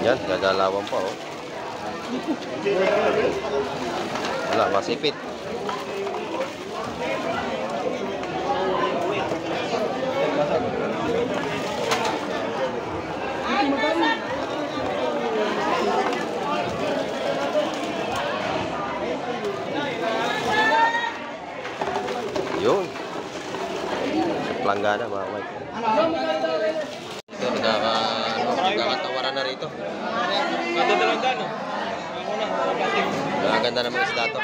Yan, gagalawan pa oh. Wala, masipit. Yun. Planggana mga Mike. Ito, nagkakatawaran na rito. Ganda ng mga isda to.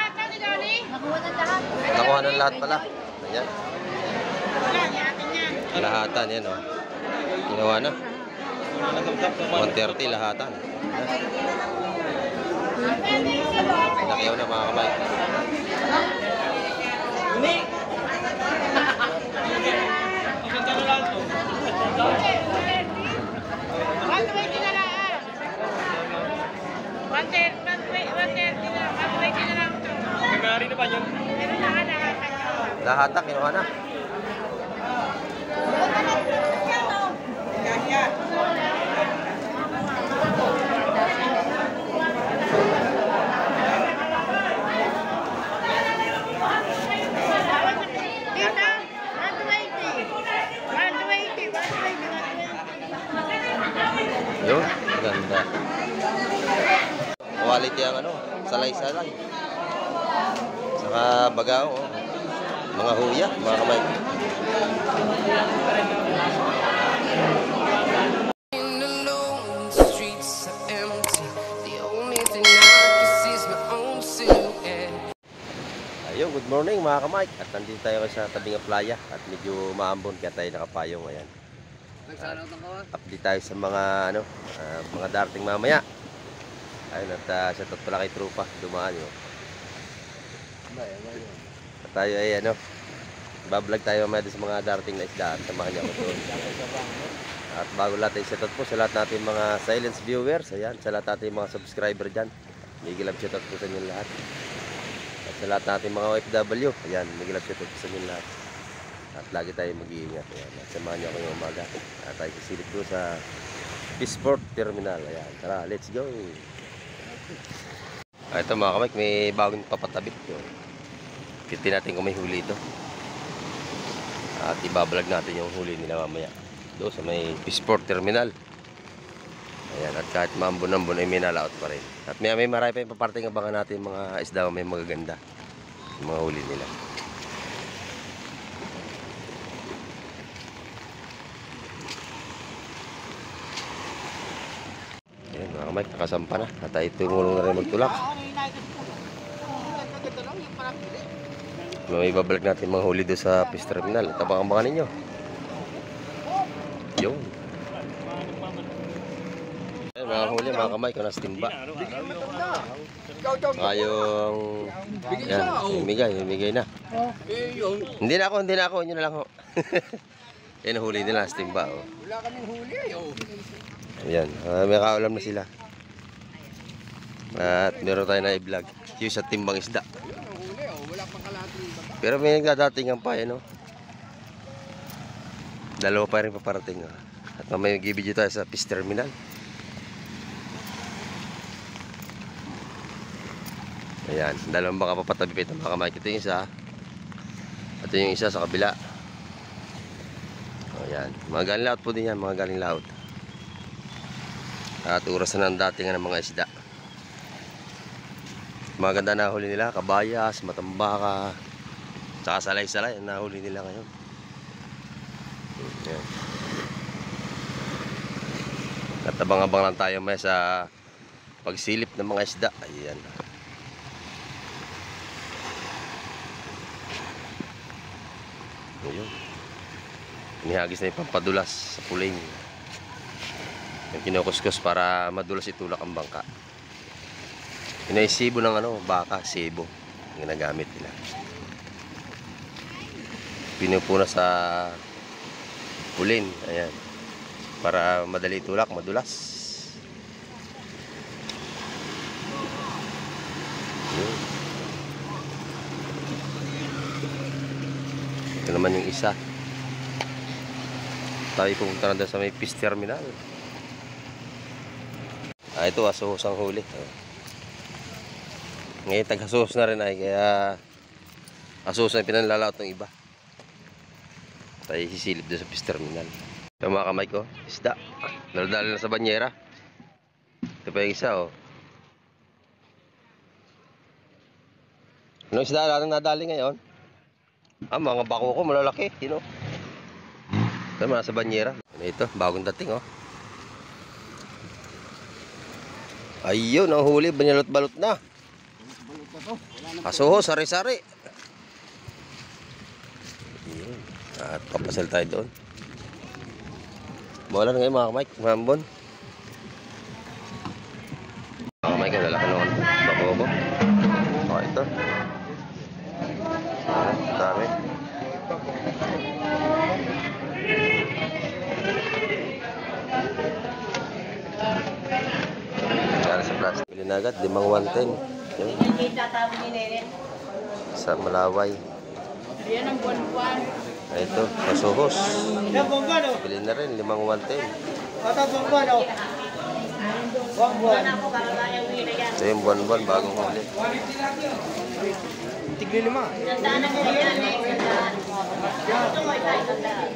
Nakuha ng lahat pala. Ayan. Lahatan yan o. Ginawa na. 130 lahatan. Nakiyaw na mga kamay. Lahatak, kinuha na. Yun, ganda. Quality ang ano, salay-salay. Saka bagao, oh. Mga huya, mga kamay. Ayun, good morning mga kamay. At nandito tayo sa tabing ng playa. At medyo maambon kaya tayo nakapayong. Ayan. Update tayo sa mga ano, mga darating mamaya. Ayun, at shoutout pala kay Trupa. Dumaan yun. At tayo ay ano, bablog tayo mamaya sa mga darating na isda. Samahan niyo ako doon. At bago lahat ay shoutout po sa lahat natin mga silence viewers. Ayan, sa lahat natin mga subscriber dyan. Migilab shoutout po sa inyo lahat. At sa lahat natin mga OFW. Ayan, migilab shoutout po sa inyo lahat. At lagi tayo mag-iingat. Ayan, at samahan niyo ako yung umaga. At tayo sisilip doon sa Peaceport Terminal. Ayan, tara, let's go. Ito mga kamay, may bagong papatabit. Kitin natin kung may huli ito. At ibabalag natin yung huli nila mamaya. Doon sa may Peaceport Terminal. Ayan, at kahit maambon-ambon ay may nalaot pa rin. At may marami pa yung paparting abangan natin mga isda may magaganda. Yung mga huli nila. Ayan mga kamay, nakasampa na. At tayo tumulong na rin magtulak. May ibabalag natin mga huli doon sa Peaceport Terminal. At abangan ninyo. Yun. Ayan mga huli, mga kamay, kung nasa timba. Saka yung... Yan, imigay na. Hindi na ako, yun na lang ho. Yan ang huli nila, nasa timba. Wala kaming huli. Ayan, may kaulam na sila. At meron tayo na i-vlog. Yung sa timbang isda. Pero may nagdadatingan pa, no? Dalawa pa rin paparating. At may mag-ibigay tayo sa Peaceport Terminal. Ayan, dalawang baka papatabi pa ito mga kamay. Ito yung isa. Ito yung isa sa kabila. Ayan, mga galing laot po din yan, mga galing laot. At oras na ng datingan ng mga isda. Maganda na huli nila, kabayas, matambaka, saka salay-salay ang nahuli nila ngayon. Ayan. At abang-abang lang tayo may sa pagsilip ng mga isda. Ayan. Ayan. Inihagis na yung pampadulas sa puling. Yung kinukuskus para madulas itulak ang bangka. Inaisibo ng ano, baka, sibo. Yung ginagamit nila. Pinupuna sa pulin. Ayan. Para madali itulak, madulas. Ayan. Ito naman yung isa. Tayo pupunta na sa may Peaceport Terminal. Ito asuhos ang huli. Ngayon tag-asuhos na rin ay kaya asuhos na pinanlalaot ng iba. Tayo sisilip doon sa fish terminal. Ito mga kamay ko, isda. Naladali na sa banyera. Ito pa yung isa oh. Anong isda natin nadali ngayon? Mga bako ko malalaki, you know. Ito mga sa banyera. Ito, bagong dating oh. Ayun, ang huli, banalot-balot na. Asuho, sari-sari. At papasal tayo doon. Bola na ngayon mga kamay, mahambon. Mga kamay ko, lalaki naman. Bako ko. Oh, ito. Dami. Sa plastic. Bili na agad, 5-110. Sa Malaway. Ayan ang buwan-buwan. Ito, kasuhos. Bili na rin, 5-110. Ito yung buwan-buwan, bagong huli. Tigli 5. Tandaan na nila yan eh. Tandaan. Ito mo tayo tandaan.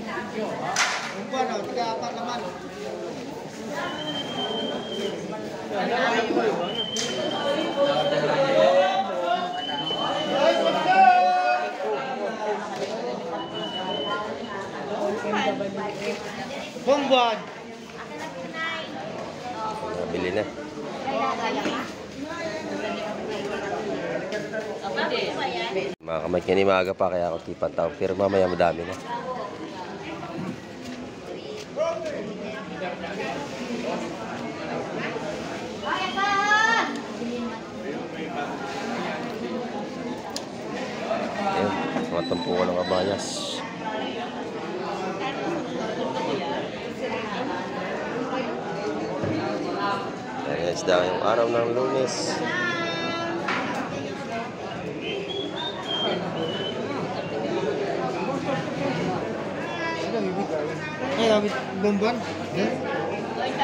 Tiga-4 naman. Buwan-buwan. Bili na. Mga kamay kani maaga pa kaya ako tipan tao. Pero mamaya madami na. Ayun, mga tampukan ng kabayas. Ayan, isda yung araw ng Lunes. Ay, David, buwan-buwan.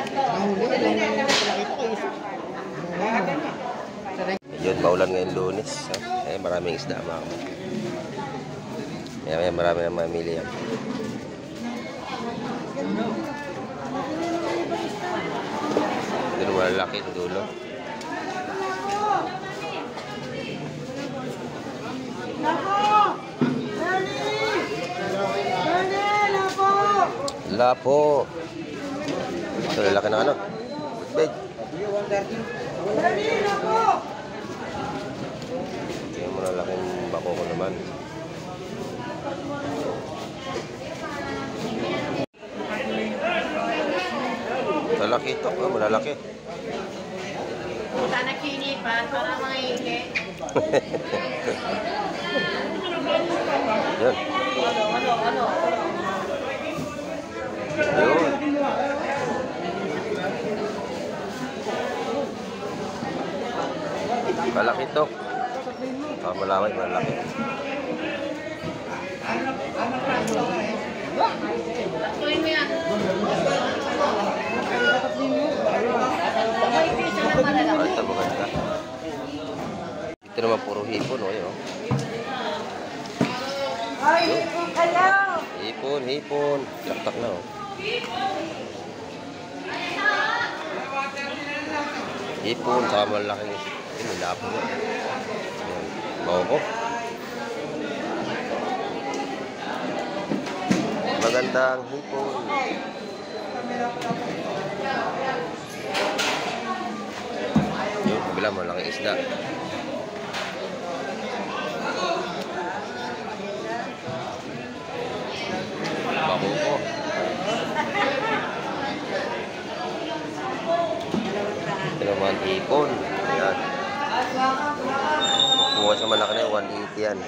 Nahuli. Nakita ko isa. Yun, paulan ngayon Lunes. Eh, maraming isda mga kamay. Kaya marami na mamili yan. Doon malalaki yung dulo. Lapo. Ito, lalaki na ano. Big. Ito yung malalaking bako ko naman. Malalaki ito. Oh, malalaki. Puta na kinipan para mga hindi. Yan. Ano? Yun. Malaki ito. Malaki, malaki. Tuloy mo yan. May piso na malalaki. Ito maganda. Ito naman puro hipon. Oh, yun. Ay, kayo! Hipon, hipon. Laktak na oh. Hipon, saka malaking lapo na. Bako. Magandang hipon. Yung kabila malaking isda. Bako ko. Ito naman hipon. Ayan. Kumuha sa malaki na 180 yan.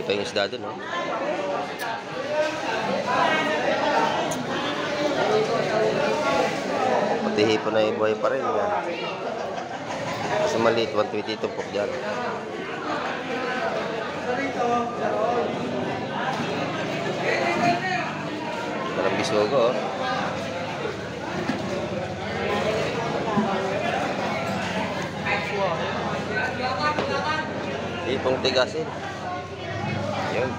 pa yung isda dun, no? Pati hipon na buhay pa rin yan. Kasi maliit, 120 tumpok dyan. Parang bisogo, oh. Hipong tigasin. Yun.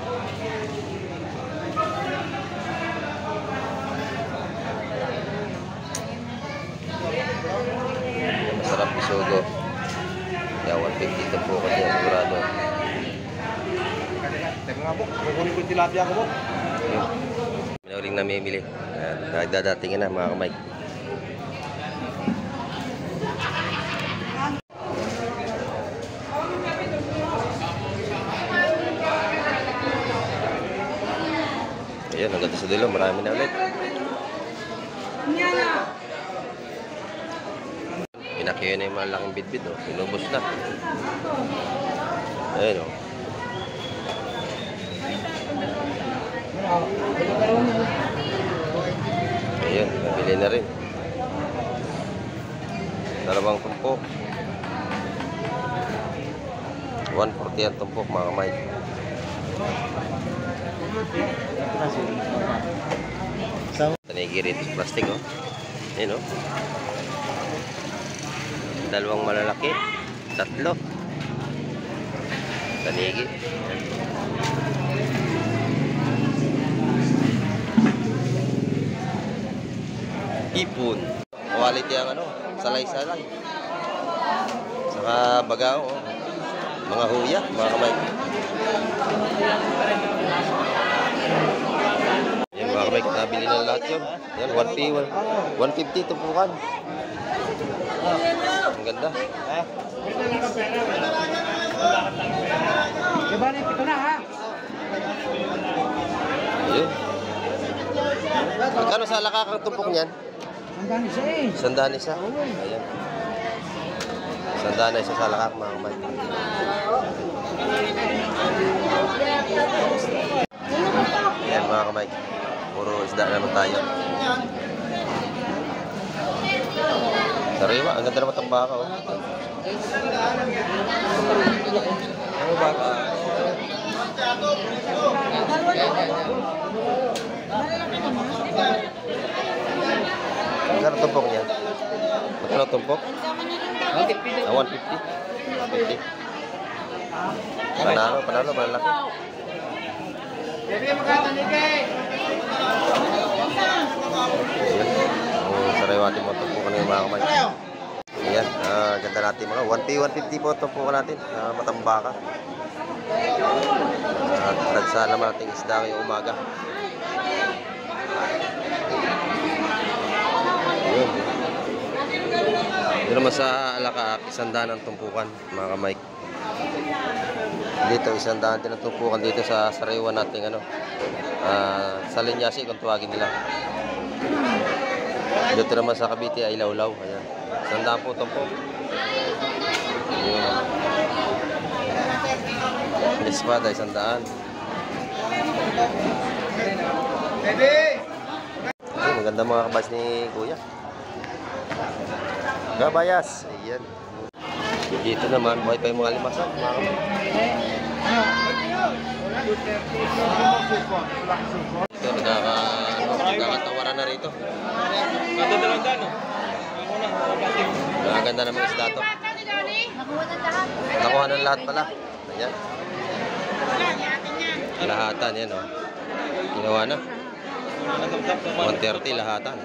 Masarap bisogo. Kaya 150 ito po kasi sigurado. Teka nga po, kukunin ko yung tilapia ko po. Minauling namimili. Nagdadatingin na mga kamay. Ayan, hanggang sa dulo, marami na ulit. Pinakiyo na yung malaking bitbit, oh. Pinubos na. Ayan, oh. Ayan, nabili na rin. Dalawang tumpok. 140 ang tumpok, mga kamay. Tanigi rito sa plastic, oh. Ayan, oh. Dalawang malalaki. Tatlo. Tanigi. Ipon. Quality ang ano, salay-salay. Saka bagao, oh. Mga huya, mga kamay. Yan mga kamay, nabili na lahat yun. Yan, 150 tumpukan. Ang ganda. Ito na ha. Ayun. Magkano sa lakakang tumpok niyan? Hanggang isa eh. Sandaan isa. Ayan. Sandaan na isa sa lakak, mga kamay. Ayan mga kamay. Puro isda naman tayo. Sariwa, ang ganda naman itong baka, oh. Ano baka? Magkano tumpok niya? Magkano tumpok? 150. 150. Panalo, malaki. Ang sariwatin mo tumpukan ng mga kamay. Ayan, ganda natin mga 150 po tumpukan natin. Matambaka. At tagsa naman natin isda ngayong umaga. Ayun. Dito naman sa Alakaak, 100 ang tumpukan, mga kamay. Dito 100 din ang tumpukan dito sa sariwa nating ano, sa Linyasi kung tuwagin nila. Dito naman sa Cavite ay Lawlaw. Ayan, 100 po tumpok. Ayun. Espada 100. Ayun, maganda mga kabas ni Kuya. Gabayas. Ayan. Dito naman, buhay pa yung mga limasan. Mga kamay. Ito, nagkakatawaran na rito. Nakaganda naman isda to. Nakuha ng lahat pala. Ayan. Lahatan, yan, oh. Ginawa na. 130 lahatan.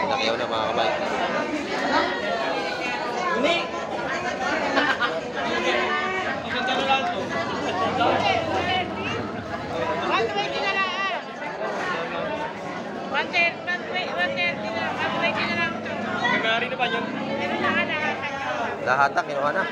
Nakiyaw na mga kamay. Lahatan, ginawa na.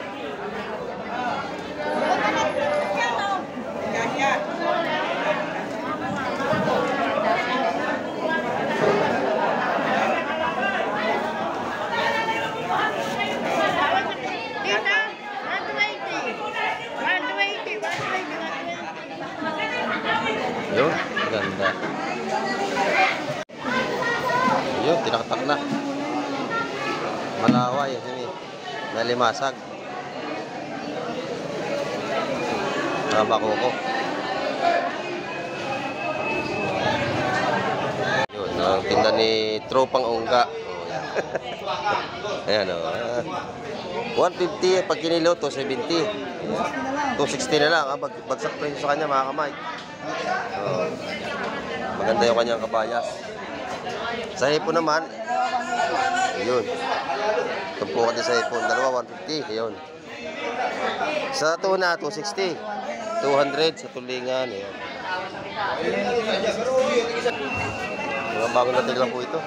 tinaktak na. Malaway, yun. Nalimasag. Nakabako ko. Yun, ang tinda ni Tropang Ongga. Ayan o. 150 pag kinilo, 270. 260 na lang. Bagsak presyo sa kanya mga kamay. Maganda yung kanyang kabayas. Sa hipon naman, yun. Tumpukan din sa hipon. Dalawa, 150. Yun. Sa tuna, 260. 200 sa tulingan. Yun. Mga bagong natig lang po ito.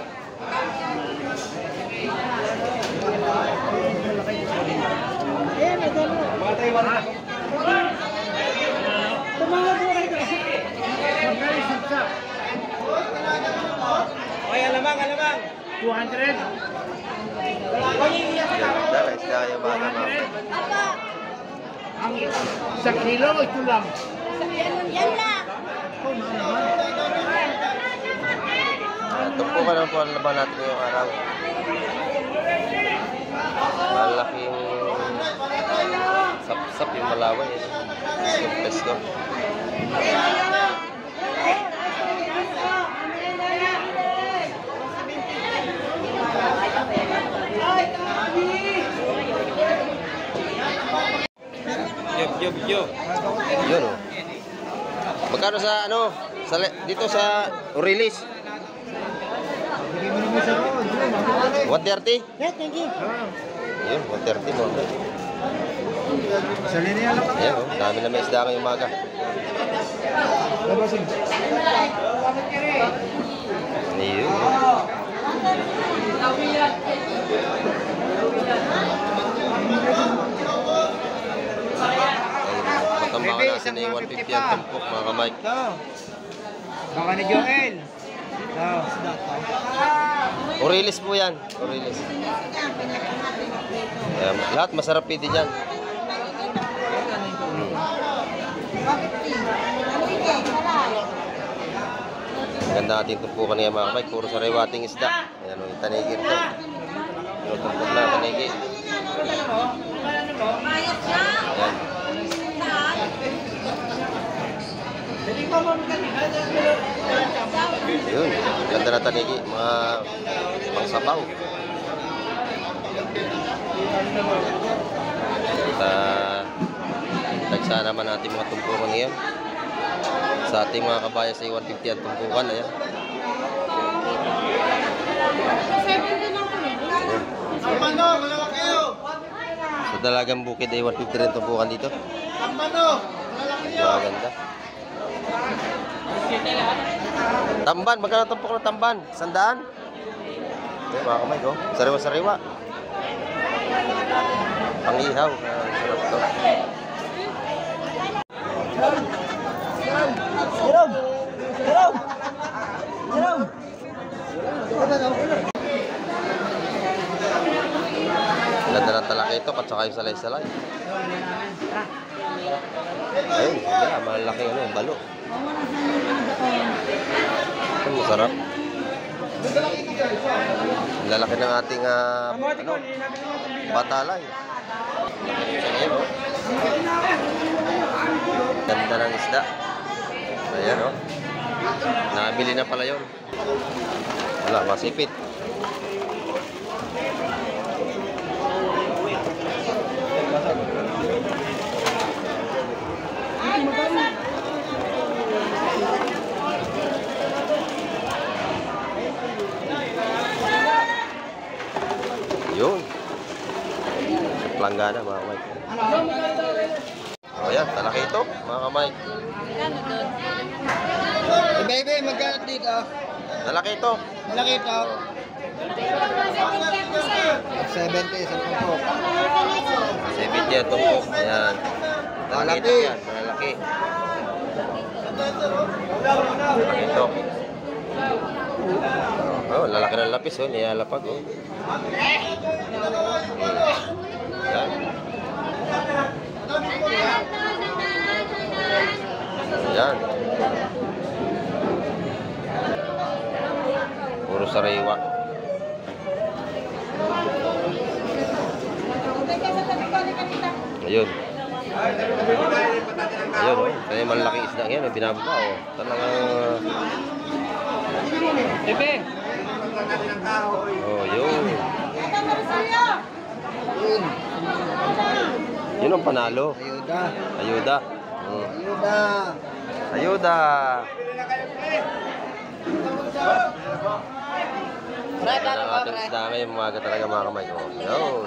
Ay, alamang. 200. Dala, isda kayo mga kamay. Ang sa kilo, ito lang. Yan lang. Tumpukan lang po ang laban natin ngayong araw. Malaking sap-sap yung malaway. Yung pesto. Yo. Yun o. Magkano sa ano? Dito sa Urilis? 130? Yes, thank you. Yun, 130 mo. Sa linya lang. Ayan o, dami na may isda ngayong umaga. Labasin. Ayun. Matambakan natin na yung 150 ang tumpok mga kamay. Ito. Baka ni Joel. Ito. Urilis po yan. Urilis. Ayan, lahat masarap piti dyan. Ganda ating tumpukan niya mga kamay. Puro sariwating isda. Ayan o, yung tanigir to. Tinutumpok na tanigir. Ayan. Yun, ganda na tanigi, mga pangsabaw. At nagsa naman natin mga tumpukan ngayon. Sa ating mga kabaya sa 150 ang tumpukan. Ayan. Sa Dalagang Bukid ay 150 rin tumpukan dito. Maganda. Tamban, magkano tumpok ng tamban? 100? Okay, mga kamay ko. Sariwa-sariwa. Pang-ihaw. Sarap to. Ganda ng talaki ito at saka yung salay-salay. Ayun, yeah, malaki ano, balo. Ito, masarap. Lalaki ng ating batalay. Ayan, oh. Ganda ng isda. Ayan, oh. Nabili na pala yun. Wala, masipit. Yun. Planggana mga kamay. O yan, talaki ito mga kamay. Hey baby, magkano dito? Talaki ito. Malaki ito. 70 isang tumpok. 70 ang tumpok. Ayan. Talaki ito yan. Malaki. Talaki ito. Oh, lalaki ng lapis. Oh, nilalapag. Oh. Ayan. Ayan. Puro sariwa. Ayun. Ayun, oh. Kaya malaking isda yan, binababa, oh. Talagang... Bebe! Oh, yun. Yun. Yun ang panalo. Ayuda. Ayuda. Mm. Ayuda. Ayuda. Pre, Yan ang ating isda ngayon, umaga talaga mga kamay ko. Yun.